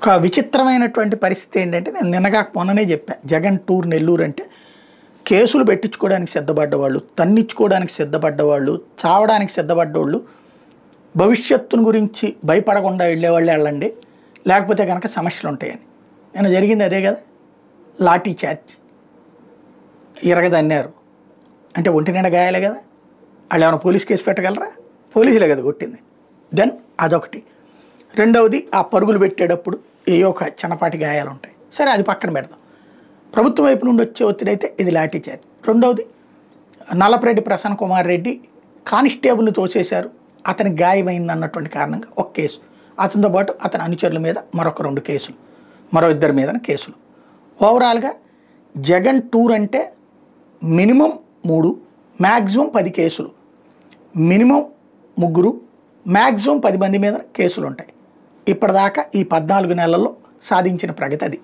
ఒక విచిత్రమైనటువంటి పరిస్థితి ఏంటంటే నేను నిన్నగాక మొన్ననే చెప్పా, జగన్ టూర్ నెల్లూరు అంటే కేసులు పెట్టించుకోవడానికి సిద్ధపడ్డవాళ్ళు, తన్నించుకోవడానికి సిద్ధపడ్డవాళ్ళు, చావడానికి సిద్ధపడ్డవాళ్ళు, భవిష్యత్తును గురించి భయపడకుండా వెళ్ళేవాళ్ళే వెళ్ళండి, లేకపోతే కనుక సమస్యలు ఉంటాయని. నిన్న జరిగింది అదే కదా, లాఠీ చార్జ్, ఇరగదన్నారు అంటే ఒంటి నిండా గాయాలే కదా. వాళ్ళు ఏమైనా పోలీస్ కేసు పెట్టగలరా? పోలీసులే కదా కొట్టింది. దెన్ అదొకటి. రెండవది, ఆ పరుగులు పెట్టేటప్పుడు ఏయో ఒక చిన్నపాటి గాయాలు ఉంటాయి, సరే అది పక్కన పెడదాం. ప్రభుత్వం వైపు నుండి వచ్చే ఒత్తిడి అయితే ఇది లాఠీ చార్జ్. రెండవది, నల్లపరెడ్డి ప్రసన్న కుమార్ రెడ్డి కానిస్టేబుల్ని తోసేశారు, అతనికి గాయమైంది అన్నటువంటి కారణంగా ఒక కేసు, అతనితో పాటు అతని అనుచరుల మీద మరొక 2 కేసులు, మరో 2 మీద కేసులు. ఓవరాల్గా జగన్ టూర్ అంటే మినిమం 3, మ్యాక్సిమం 10 కేసులు, మినిమం 3, మ్యాక్సిమం 10 మంది మీద కేసులు ఉంటాయి. ఇప్పటిదాకా ఈ 14 నెలల్లో సాధించిన ప్రగతి అది.